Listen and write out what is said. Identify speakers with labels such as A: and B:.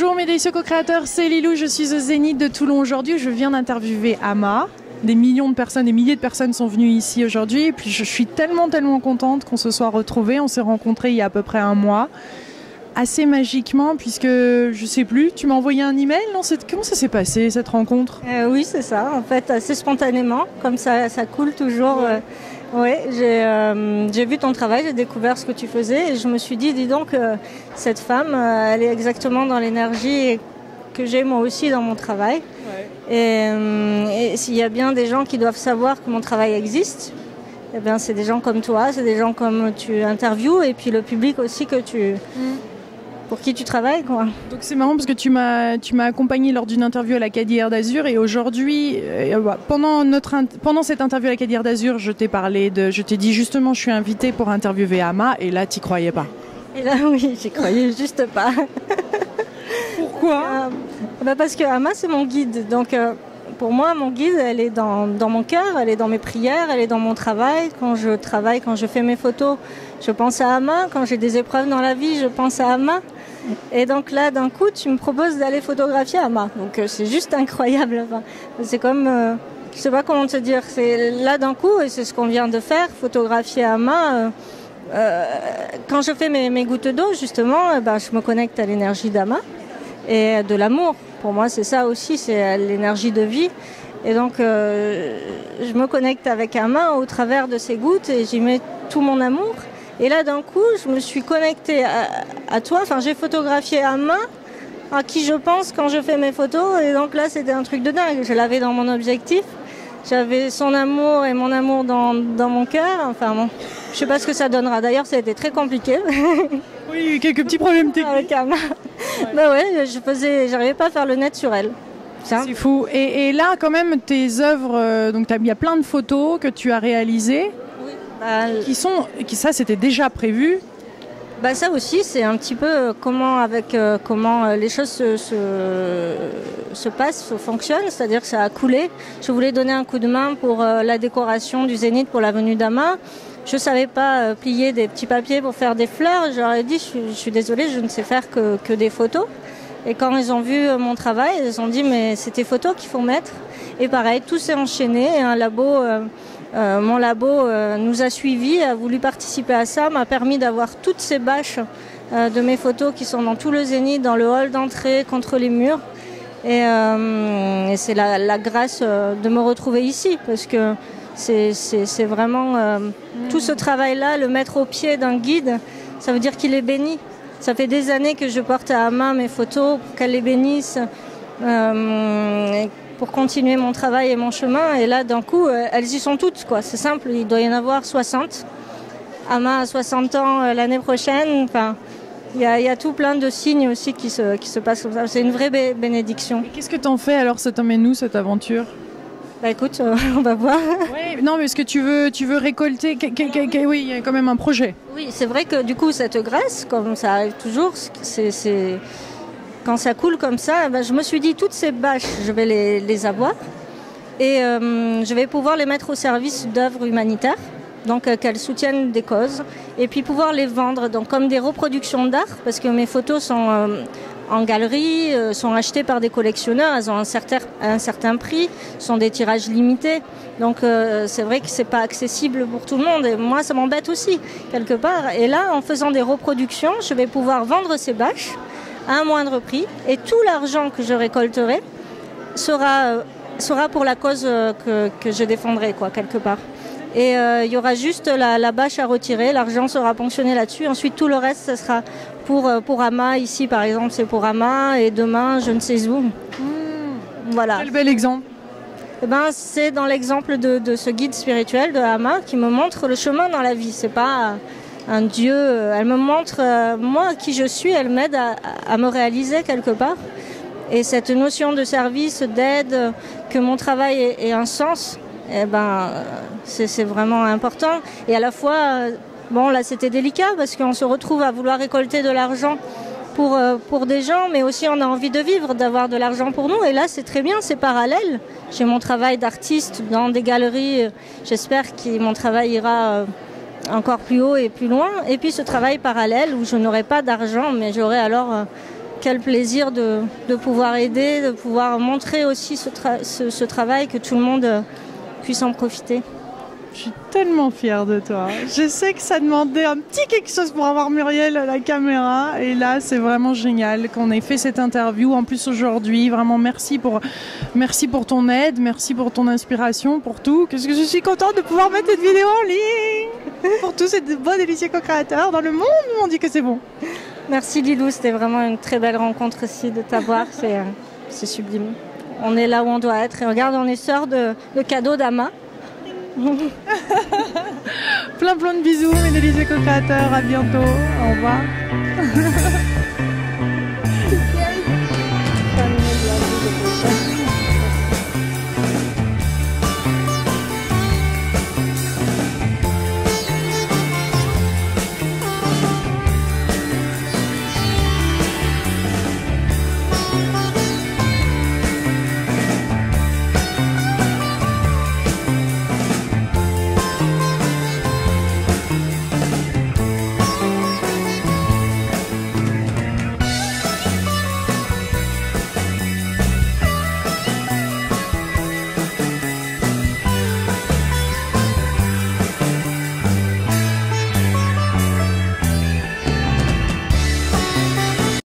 A: Bonjour mes délicieux co-créateurs, c'est Lilou, je suis au Zénith de Toulon aujourd'hui. Je viens d'interviewer Ama. Des millions de personnes, des milliers de personnes sont venues ici aujourd'hui. Et puis je suis tellement contente qu'on se soit retrouvés. On s'est rencontrés il y a à peu près un mois. Assez magiquement, puisque je sais plus, tu m'as envoyé un email, non? Comment ça s'est passé cette rencontre?
B: Oui, c'est ça, en fait, assez spontanément, comme ça coule toujours. Oui, j'ai vu ton travail, j'ai découvert ce que tu faisais et je me suis dit, dis donc, cette femme, elle est exactement dans l'énergie que j'ai moi aussi dans mon travail. Ouais. Et s'il y a bien des gens qui doivent savoir que mon travail existe, eh bien, c'est des gens comme toi, c'est des gens comme tu interviews et puis le public aussi pour qui tu travailles, quoi.
A: Donc c'est marrant parce que tu m'as accompagné lors d'une interview à l'Acadie Air d'Azur et aujourd'hui, pendant cette interview à l'Acadie Air d'Azur, je t'ai dit justement je suis invitée pour interviewer Ama et là t'y croyais pas.
B: Et là oui, j'y croyais juste pas.
A: Pourquoi?
B: Parce que Ama c'est mon guide, donc pour moi mon guide elle est dans mon cœur, elle est dans mes prières, elle est dans mon travail. Quand je fais mes photos, je pense à Ama. Quand j'ai des épreuves dans la vie, je pense à Ama. Et donc là, d'un coup, tu me proposes d'aller photographier Ama. Donc c'est juste incroyable. Enfin, c'est comme, je sais pas comment te dire. C'est là d'un coup, et c'est ce qu'on vient de faire, photographier Ama. Quand je fais mes gouttes d'eau, justement, je me connecte à l'énergie d'Ama et de l'amour. Pour moi, c'est ça aussi, c'est l'énergie de vie. Et donc, je me connecte avec Ama au travers de ces gouttes et j'y mets tout mon amour. Et là, d'un coup, je me suis connectée à toi. Enfin, j'ai photographié Ama, à qui je pense quand je fais mes photos. Et donc là, c'était un truc de dingue. Je l'avais dans mon objectif. J'avais son amour et mon amour dans mon cœur. Enfin, bon, je sais pas ce que ça donnera. D'ailleurs, ça a été très compliqué.
A: Oui, il y a eu quelques petits problèmes techniques.
B: Avec Ama. Ouais. J'arrivais pas à faire le net sur elle.
A: C'est fou. Et là, quand même, tes œuvres, donc il y a plein de photos que tu as réalisées. Ça c'était déjà prévu.
B: Ça aussi c'est un petit peu comment les choses se passent, se fonctionnent, c'est-à-dire que ça a coulé. Je voulais donner un coup de main pour la décoration du Zénith pour la venue d'Ama. Je savais pas plier des petits papiers pour faire des fleurs. J'aurais dit je suis désolée, je ne sais faire que des photos. Et quand ils ont vu mon travail, ils ont dit mais c'est tes photos qu'il faut mettre. Et pareil, tout s'est enchaîné. Mon labo nous a suivis, a voulu participer à ça, m'a permis d'avoir toutes ces bâches de mes photos qui sont dans tout le Zénith, dans le hall d'entrée, contre les murs. Et c'est la grâce de me retrouver ici, parce que c'est vraiment tout ce travail-là, le mettre au pied d'un guide, ça veut dire qu'il est béni. Ça fait des années que je porte à Ama mes photos pour qu'elle les bénisse. Pour continuer mon travail et mon chemin. Et là, d'un coup, elles y sont toutes, quoi. C'est simple, il doit y en avoir 60. Ama a 60 ans l'année prochaine. Enfin, il y a tout plein de signes aussi qui se passent comme ça. C'est une vraie bénédiction.
A: Et qu'est-ce que t'en fais alors? Ça t'emmène où, cette aventure?
B: Écoute, on va voir.
A: Oui, non, mais est-ce que tu veux récolter... Oui, il y a quand même un projet.
B: Oui, c'est vrai que du coup, cette grâce, comme ça arrive toujours, c'est... Quand ça coule comme ça, je me suis dit, toutes ces bâches, je vais les avoir et je vais pouvoir les mettre au service d'œuvres humanitaires, donc qu'elles soutiennent des causes, et puis pouvoir les vendre donc, comme des reproductions d'art, parce que mes photos sont en galerie, sont achetées par des collectionneurs, elles ont un certain prix, sont des tirages limités, donc c'est vrai que c'est pas accessible pour tout le monde, et moi ça m'embête aussi, quelque part. Et là, en faisant des reproductions, je vais pouvoir vendre ces bâches à un moindre prix, et tout l'argent que je récolterai sera pour la cause que je défendrai, quoi, quelque part. Et il y aura juste la bâche à retirer, l'argent sera ponctionné là-dessus, ensuite tout le reste, ce sera pour Ama, ici par exemple c'est pour Ama, et demain je ne sais où. Voilà.
A: Quel bel exemple.
B: C'est dans l'exemple de ce guide spirituel de Ama qui me montre le chemin dans la vie, c'est pas... un Dieu, elle me montre moi qui je suis, elle m'aide à me réaliser quelque part. Et cette notion de service, d'aide, que mon travail ait un sens, c'est vraiment important. Et à la fois, là c'était délicat parce qu'on se retrouve à vouloir récolter de l'argent pour des gens, mais aussi on a envie de vivre, d'avoir de l'argent pour nous. Et là c'est très bien, c'est parallèle. J'ai mon travail d'artiste dans des galeries, j'espère que mon travail ira... encore plus haut et plus loin. Et puis ce travail parallèle où je n'aurai pas d'argent, mais j'aurai alors quel plaisir de pouvoir aider, de pouvoir montrer aussi ce travail, que tout le monde puisse en profiter.
A: Je suis tellement fière de toi. Je sais que ça demandait un petit quelque chose pour avoir Muriel à la caméra. Et là, c'est vraiment génial qu'on ait fait cette interview. En plus, aujourd'hui, vraiment merci pour ton aide, merci pour ton inspiration, pour tout. Qu'est-ce que je suis contente de pouvoir mettre cette vidéo en ligne. Pour tous ces beaux, délicieux co-créateurs dans le monde. On dit que c'est bon.
B: Merci Lilou, c'était vraiment une très belle rencontre aussi de t'avoir. C'est sublime. On est là où on doit être. Et regarde, on est sœurs de cadeaux d'Ama.
A: Plein de bisous, mes délicieux co-créateurs. À bientôt. Au revoir.